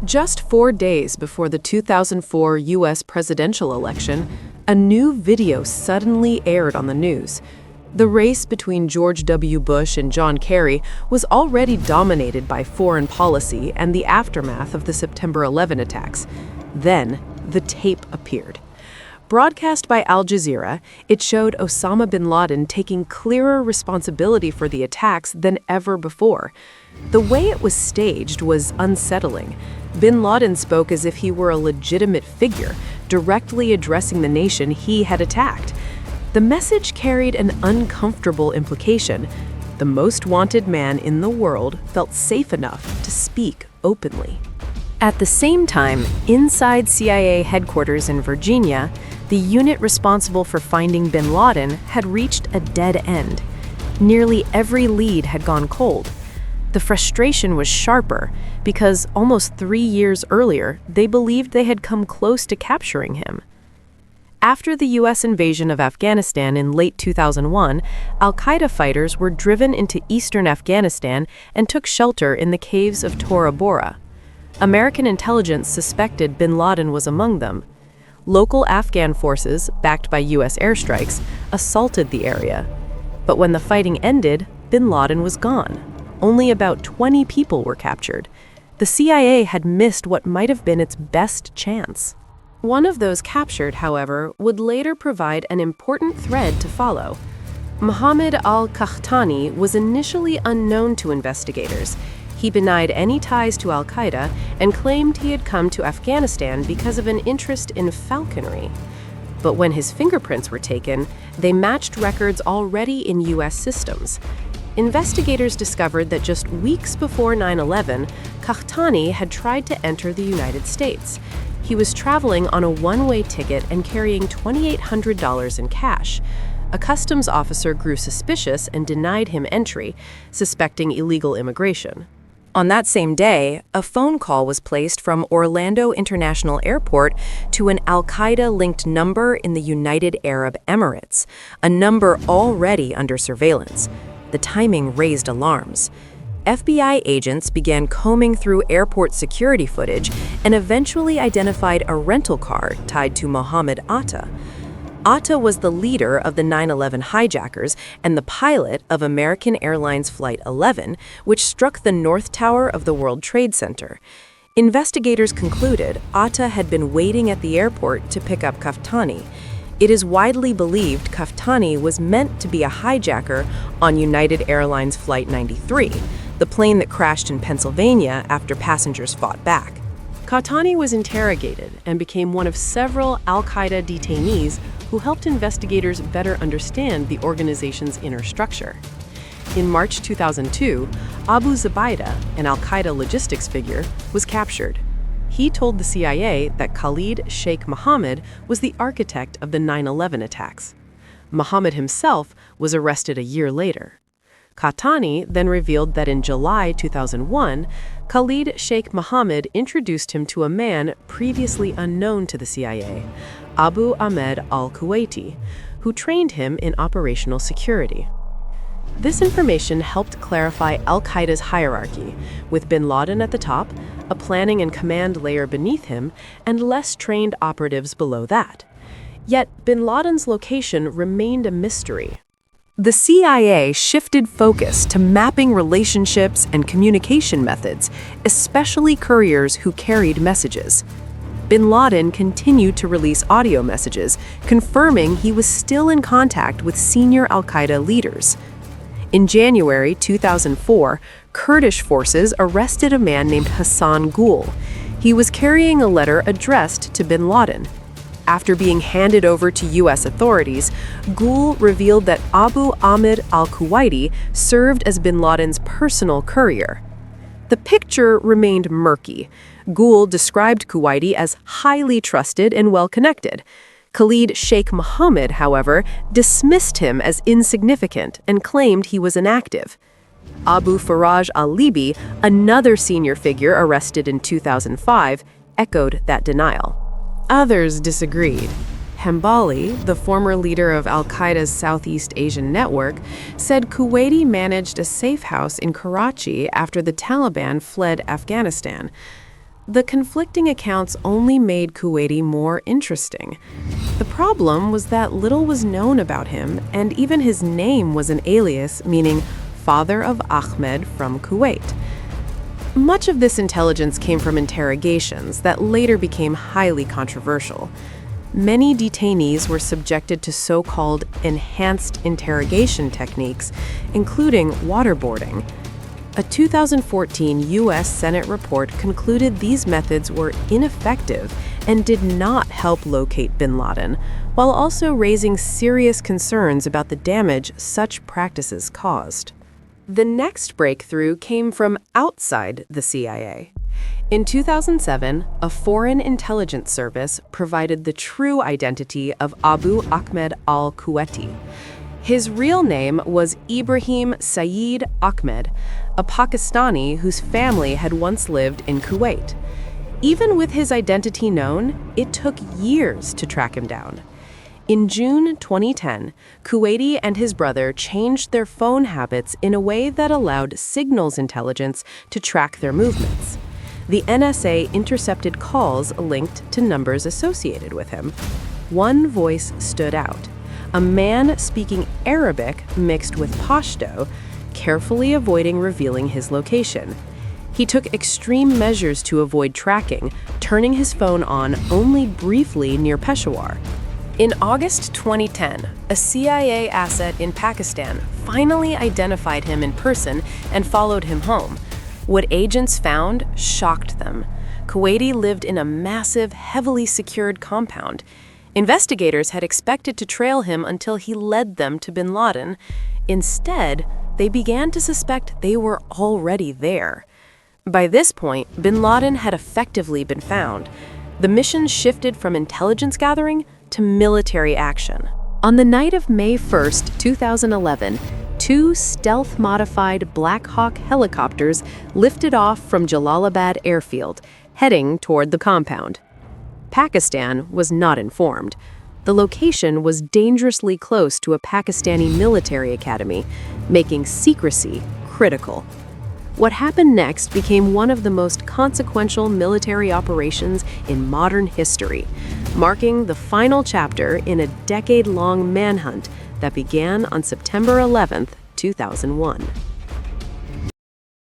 Just 4 days before the 2004 U.S. presidential election, a new video suddenly aired on the news. The race between George W. Bush and John Kerry was already dominated by foreign policy and the aftermath of the September 11 attacks. Then, the tape appeared. Broadcast by Al Jazeera, it showed Osama bin Laden taking clearer responsibility for the attacks than ever before. The way it was staged was unsettling. Bin Laden spoke as if he were a legitimate figure, directly addressing the nation he had attacked. The message carried an uncomfortable implication. The most wanted man in the world felt safe enough to speak openly. At the same time, inside CIA headquarters in Virginia, the unit responsible for finding bin Laden had reached a dead end. Nearly every lead had gone cold. The frustration was sharper because almost 3 years earlier, they believed they had come close to capturing him. After the U.S. invasion of Afghanistan in late 2001, al-Qaeda fighters were driven into eastern Afghanistan and took shelter in the caves of Tora Bora. American intelligence suspected bin Laden was among them. Local Afghan forces, backed by U.S. airstrikes, assaulted the area. But when the fighting ended, bin Laden was gone. Only about 20 people were captured. The CIA had missed what might have been its best chance. One of those captured, however, would later provide an important thread to follow. Mohammed al-Qahtani was initially unknown to investigators. He denied any ties to al-Qaeda and claimed he had come to Afghanistan because of an interest in falconry. But when his fingerprints were taken, they matched records already in U.S. systems. Investigators discovered that just weeks before 9/11, Qahtani had tried to enter the United States. He was traveling on a one-way ticket and carrying $2,800 in cash. A customs officer grew suspicious and denied him entry, suspecting illegal immigration. On that same day, a phone call was placed from Orlando International Airport to an al-Qaeda-linked number in the United Arab Emirates, a number already under surveillance. The timing raised alarms. FBI agents began combing through airport security footage and eventually identified a rental car tied to Mohammed Atta. Atta was the leader of the 9/11 hijackers and the pilot of American Airlines Flight 11, which struck the North Tower of the World Trade Center. Investigators concluded Atta had been waiting at the airport to pick up Qahtani. It is widely believed Qahtani was meant to be a hijacker on United Airlines Flight 93, the plane that crashed in Pennsylvania after passengers fought back. Qahtani was interrogated and became one of several al-Qaeda detainees who helped investigators better understand the organization's inner structure. In March 2002, Abu Zubaydah, an al-Qaeda logistics figure, was captured. He told the CIA that Khalid Sheikh Mohammed was the architect of the 9/11 attacks. Mohammed himself was arrested a year later. Qahtani then revealed that in July 2001, Khalid Sheikh Mohammed introduced him to a man previously unknown to the CIA, Abu Ahmed al-Kuwaiti, who trained him in operational security. This information helped clarify al-Qaeda's hierarchy, with bin Laden at the top, a planning and command layer beneath him, and less trained operatives below that. Yet bin Laden's location remained a mystery. The CIA shifted focus to mapping relationships and communication methods, especially couriers who carried messages. Bin Laden continued to release audio messages, confirming he was still in contact with senior al-Qaeda leaders. In January 2004, Kurdish forces arrested a man named Hassan Ghul. He was carrying a letter addressed to bin Laden. After being handed over to U.S. authorities, Ghul revealed that Abu Ahmed al-Kuwaiti served as bin Laden's personal courier. The picture remained murky. Ghul described Kuwaiti as highly trusted and well-connected. Khalid Sheikh Mohammed, however, dismissed him as insignificant and claimed he was inactive. Abu Faraj al-Libi, another senior figure arrested in 2005, echoed that denial. Others disagreed. Hambali, the former leader of al-Qaeda's Southeast Asian network, said Kuwaiti managed a safe house in Karachi after the Taliban fled Afghanistan. The conflicting accounts only made Kuwaiti more interesting. The problem was that little was known about him, and even his name was an alias, meaning father of Ahmed from Kuwait. Much of this intelligence came from interrogations that later became highly controversial. Many detainees were subjected to so-called enhanced interrogation techniques, including waterboarding. A 2014 U.S. Senate report concluded these methods were ineffective and did not help locate bin Laden, while also raising serious concerns about the damage such practices caused. The next breakthrough came from outside the CIA. In 2007, a foreign intelligence service provided the true identity of Abu Ahmed al-Kuwaiti. His real name was Ibrahim Saeed Ahmed, a Pakistani whose family had once lived in Kuwait. Even with his identity known, it took years to track him down. In June 2010, Kuwaiti and his brother changed their phone habits in a way that allowed signals intelligence to track their movements. The NSA intercepted calls linked to numbers associated with him. One voice stood out: a man speaking Arabic mixed with Pashto, carefully avoiding revealing his location. He took extreme measures to avoid tracking, turning his phone on only briefly near Peshawar. In August 2010, a CIA asset in Pakistan finally identified him in person and followed him home. What agents found shocked them. Kuwaiti lived in a massive, heavily secured compound. Investigators had expected to trail him until he led them to bin Laden. Instead, they began to suspect they were already there. By this point, bin Laden had effectively been found. The mission shifted from intelligence gathering to military action. On the night of May 1, 2011, two stealth-modified Black Hawk helicopters lifted off from Jalalabad airfield, heading toward the compound. Pakistan was not informed. The location was dangerously close to a Pakistani military academy, making secrecy critical. What happened next became one of the most consequential military operations in modern history, marking the final chapter in a decade-long manhunt that began on September 11, 2001.